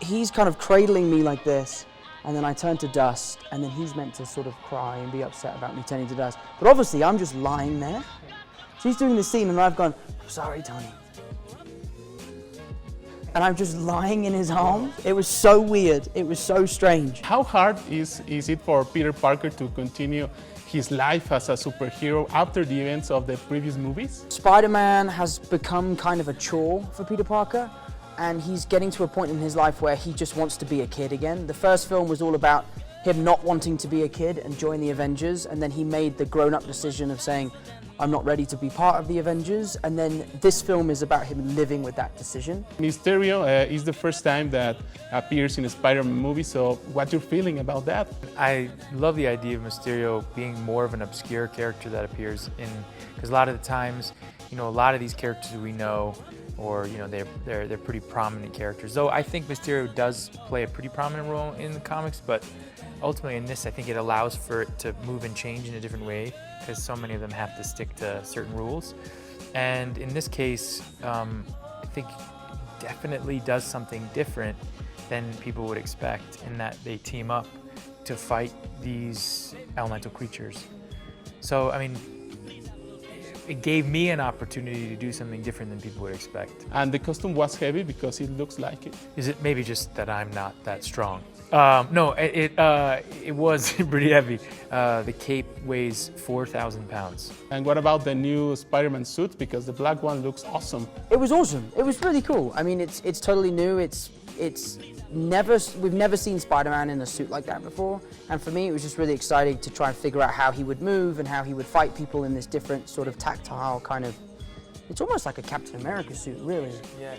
he's kind of cradling me like this, and then I turn to dust, and then he's meant to sort of cry and be upset about me turning to dust. But obviously, I'm just lying there. So he's doing the scene, and I've gone, "I'm sorry, Tony." And I'm just lying in his arms. It was so weird. It was so strange. How hard is it for Peter Parker to continue his life as a superhero after the events of the previous movies? Spider-Man has become kind of a chore for Peter Parker, and he's getting to a point in his life where he just wants to be a kid again. The first film was all about him not wanting to be a kid and join the Avengers, and then he made the grown-up decision of saying, "I'm not ready to be part of the Avengers," and then this film is about him living with that decision. Mysterio is the first time that appears in a Spider-Man movie, so what you're feeling about that? I love the idea of Mysterio being more of an obscure character that appears in, because a lot of the times, a lot of these characters we know, or they're pretty prominent characters. Though I think Mysterio does play a pretty prominent role in the comics, but ultimately in this I think it allows for it to move and change in a different way, because so many of them have to stick to certain rules. And in this case, I think it definitely does something different than people would expect, in that they team up to fight these elemental creatures. So, I mean, it gave me an opportunity to do something different than people would expect. And the costume was heavy because it looks like it. Is it maybe just that I'm not that strong? No, it was pretty heavy. The cape weighs 4,000 pounds. And what about the new Spider-Man suit? Because the black one looks awesome. It was awesome. It was really cool. I mean, it's totally new. We've never seen Spider-Man in a suit like that before. And for me, it was just really exciting to try and figure out how he would move and how he would fight people in this different sort of tactile kind of, it's almost like a Captain America suit, really. Yeah.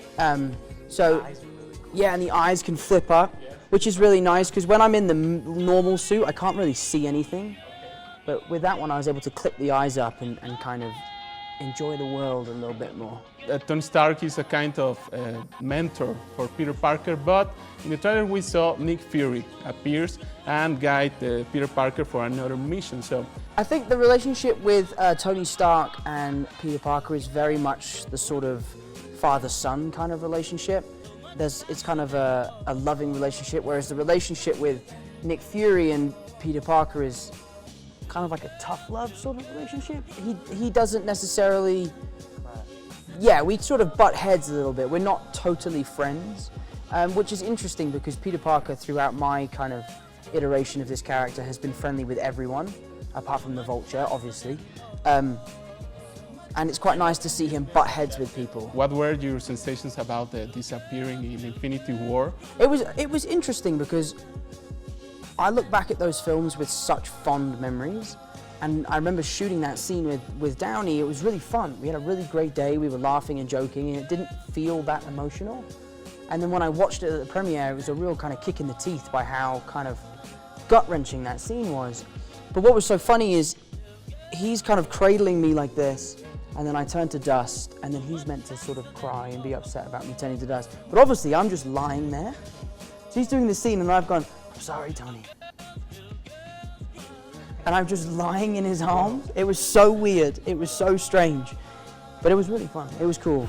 Yeah, and the eyes can flip up, which is really nice, because when I'm in the normal suit, I can't really see anything. But with that one, I was able to clip the eyes up and kind of enjoy the world a little bit more. Tony Stark is a kind of mentor for Peter Parker, but in the trailer we saw Nick Fury appears and guide Peter Parker for another mission. So I think the relationship with Tony Stark and Peter Parker is very much the sort of father-son kind of relationship. It's kind of a loving relationship, whereas the relationship with Nick Fury and Peter Parker is kind of like a tough love sort of relationship. He doesn't necessarily, yeah, we sort of butt heads a little bit. We're not totally friends, which is interesting because Peter Parker throughout my kind of iteration of this character has been friendly with everyone, apart from the Vulture, obviously. And it's quite nice to see him butt heads with people. What were your sensations about the disappearing in Infinity War? It was interesting because I look back at those films with such fond memories, and I remember shooting that scene with Downey. It was really fun. We had a really great day. We were laughing and joking, and it didn't feel that emotional. And then when I watched it at the premiere, it was a real kind of kick in the teeth by how kind of gut-wrenching that scene was. But what was so funny is he's kind of cradling me like this, and then I turn to dust, and then he's meant to sort of cry and be upset about me turning to dust. But obviously, I'm just lying there. So he's doing the scene, and I've gone, "I'm sorry, Tony." And I'm just lying in his arms. It was so weird. It was so strange. But it was really fun. It was cool.